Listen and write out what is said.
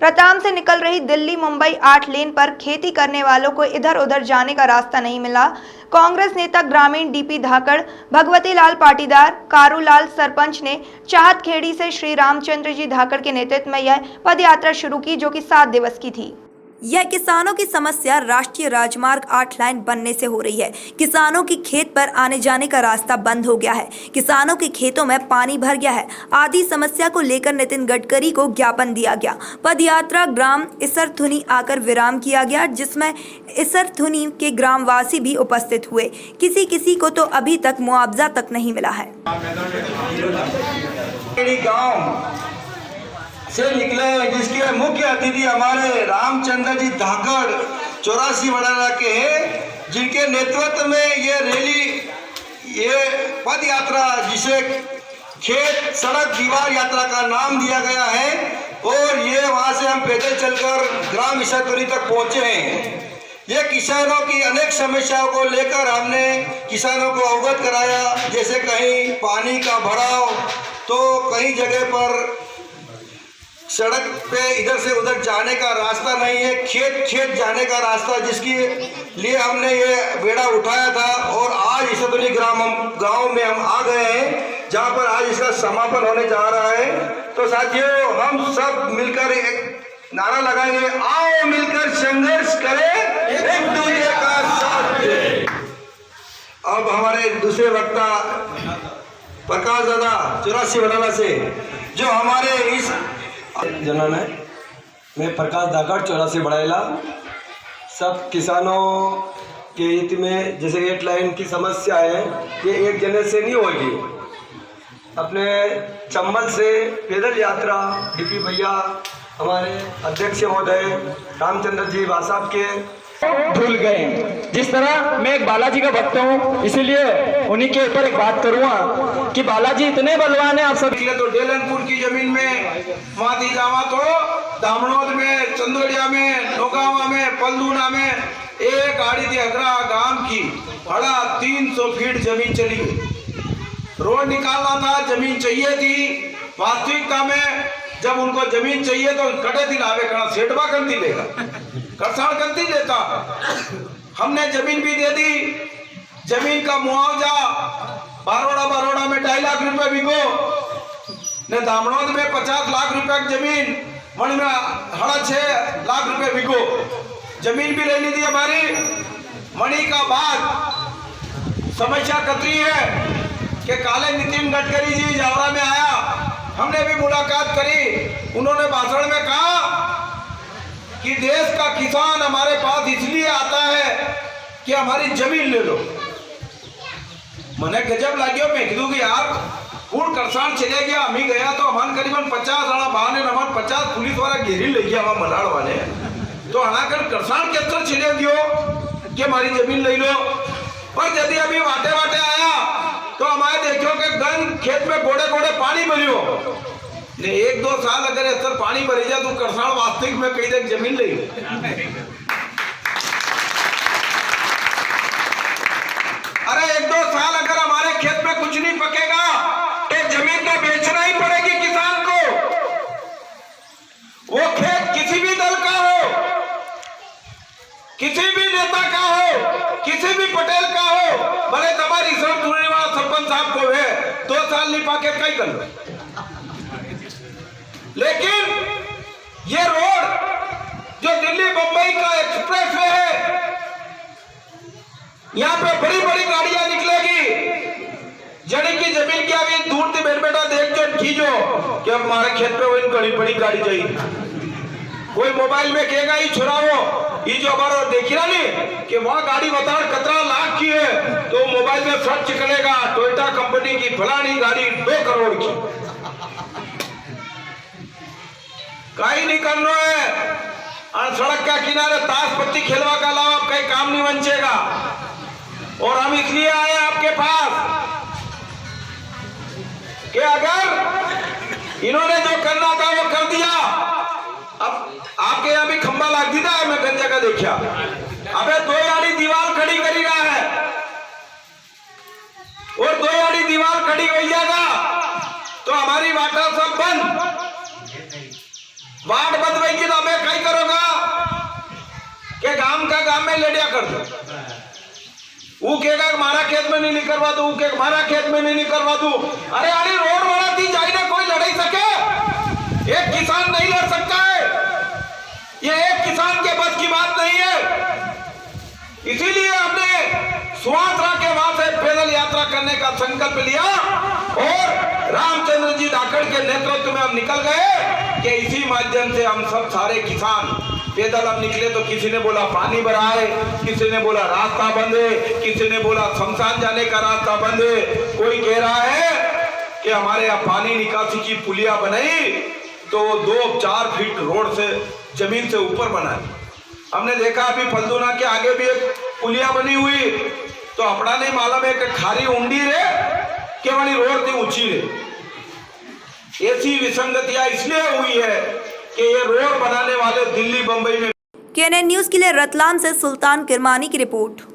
रतलाम से निकल रही दिल्ली मुंबई 8 लेन पर खेती करने वालों को इधर उधर जाने का रास्ता नहीं मिला। कांग्रेस नेता ग्रामीण डीपी धाकड़, भगवती लाल पाटीदार, कारूलाल सरपंच ने चाहतखेड़ी से श्री रामचंद्र जी धाकड़ के नेतृत्व में यह पदयात्रा शुरू की, जो कि 7 दिवस की थी। यह किसानों की समस्या राष्ट्रीय राजमार्ग 8 लाइन बनने से हो रही है। किसानों की खेत पर आने जाने का रास्ता बंद हो गया है, किसानों के खेतों में पानी भर गया है आदि समस्या को लेकर नितिन गडकरी को ज्ञापन दिया गया। पदयात्रा ग्राम इसरथुनी आकर विराम किया गया, जिसमें इसरथुनी के ग्रामवासी भी उपस्थित हुए। किसी को तो अभी तक मुआवजा तक नहीं मिला है। से निकले, जिसके मुख्य अतिथि हमारे रामचंद्र जी धाकड़ 84 वडाला के हैं, जिनके नेतृत्व में ये रैली, ये पद यात्रा, जिसे खेत सड़क दीवार यात्रा का नाम दिया गया है, और ये वहाँ से हम पैदल चलकर ग्राम इसरथुनी तक पहुँचे हैं। ये किसानों की अनेक समस्याओं को लेकर हमने किसानों को अवगत कराया, जैसे कहीं पानी का भराव, तो कई जगह पर सड़क पे इधर से उधर जाने का रास्ता नहीं है, खेत जाने का रास्ता, जिसके लिए हमने ये बेड़ा उठाया था। और आज इसरथुनी गांव में हम आ गए हैं, जहां पर आज इसका समापन होने जा रहा है। तो साथियों, हम सब मिलकर एक नारा लगाएंगे, आओ मिलकर संघर्ष करें, एक दूसरे का साथ दें। अब हमारे दूसरे वक्ता प्रकाश दादा 84 वडाला से, जो हमारे इस जनन है, मैं प्रकाश धाकड़ 84 वडाला। सब किसानों के हित में, जैसे 8 लाइन की समस्या है, ये एक जने से नहीं होगी। अपने चंबल से पैदल यात्रा डीपी भैया, हमारे अध्यक्ष महोदय रामचंद्र जी साहब के भूल गए। जिस तरह मैं एक बालाजी का भक्त हूँ, इसीलिए उन्हीं के ऊपर एक बात करूँगा कि बालाजी इतने बलवान है। आप सब तो डेलनपुर की जमीन में माती जावा, तो दामनोद में, चंदोलिया में, नौगावा में, पलदूना में एक आड़ी थी अगरा गांव की, बड़ा 300 फीट जमीन चली गई। रोड निकालना था, जमीन चाहिए थी। वास्तविकता में जब उनको जमीन चाहिए तो कटे दिन आवे करना सेठवा करती लेगा, करसाण करती देता। हमने जमीन भी दे दी, जमीन का मुआवजा बारोड़ा में 2.5 लाख रुपए बिको ने, दामनोद में 50 लाख रुपए की जमीन, मन में 6.5 लाख रुपए बिको। जमीन भी लेनी थी हमारी। मणि का बाद समस्या कतरी है कि काले नितिन गडकरी जी जावरा में आया, हमने भी मुलाकात करी। उन्होंने भाषण में कहा कि देश का किसान हमारे पास इसलिए आता है कि हमारी जमीन ले लो। मैंने गजब लागियो, मैं कह दूंगी यार, पूर्ण करसान चले गया, हम ही गया तो हमारे करीबन 50 राणा बहाने नमन 50 पुलिस वाला घेरी ले गया हमारे मलाड़ वाले, तो हनाकर करसान के अंदर चले गयो कि हमारी जमीन ले लो। पर यदि अभी वाटे आया तो हमारे देखो कि गन खेत में गोड़े पानी भरियो ने, 1-2 साल अगर इस तरह पानी भरी जाए तो करसान वास्तविक में कई तक जमीन ले। अरे 1-2 साल अगर हमारे खेत में कुछ नहीं पकेगा, एक जमीन तो बेचना ही पड़ेगी किसान को। वो खेत किसी भी दल का हो, किसी भी नेता का हो, किसी भी पटेल का हो, भले तुम्हारी सरपंच साहब को है, 2 साल नहीं पाके कई कर लो। लेकिन ये रोड जो दिल्ली मुंबई का एक्सप्रेस वे है, यहाँ पे बड़ी गाड़ियां निकलेगी। जड़ी की जमीन की अभी दूर से बैठा देख जो खींचो कि अब हमारे खेत पे वही बड़ी गाड़ी चाहिए। कोई मोबाइल में कहेगा ही छुड़ाओ, ये जो हमारा देखी ना नहीं कि वहां गाड़ी बताओ 17 लाख की है, तो मोबाइल में सर्च करेगा टोयोटा कंपनी की फलानी गाड़ी 2 करोड़ की। कहीं नहीं करना है। सड़क का किनारे ताश पत्ती खेलवा का अलावा कहीं काम नहीं बचेगा। और हम इसलिए आए आपके पास कि अगर इन्होंने जो करना था वो कर दिया। अब आपके यहाँ भी खंबा लाग दी था, मैं गंजा का देखा, अबे 2 यार्डी दीवार खड़ी करी रहा है, और 2 यार्डी दीवार खड़ी हो जाएगा तो हमारी वाटा सब बंद। बाट बदवाई की तो मैं कई करोगा के गांव का गांव में लेडिया कर दो। वो कहेगा हमारा खेत में नहीं निकलवा दू, के हमारा खेत में नहीं निकलवा दू। अरे अरे रोड बनाती जाए कोई लड़ाई सके, एक किसान नहीं लड़ सकता है, ये एक किसान के बस की बात नहीं है। इसीलिए हमने सुवासरा के वहां से पैदल यात्रा करने का संकल्प लिया और रामचंद्र जी धाकड़ के नेतृत्व में हम निकल गए कि इसी माध्यम से हम सब सारे किसान पैदल हम निकले। तो किसी ने बोला पानी भरा है, किसी ने बोला रास्ता बंद है, किसी ने बोला शमशान जाने का रास्ता बंद है, कोई कह रहा है कि हमारे यहाँ पानी निकासी की पुलिया बनाई तो 2-4 फीट रोड से जमीन से ऊपर बनाई। हमने देखा अभी फलदूना के आगे भी एक पुलिया बनी हुई, तो अपना नहीं मालूम है कि खारी ऊंडी रे कि वाली रोड थी ऊंची रे। ऐसी विसंगतियां इसलिए हुई है कि ये रोड बनाने वाले दिल्ली बंबई में। केएनएन न्यूज के लिए रतलाम से सुल्तान किरमानी की रिपोर्ट।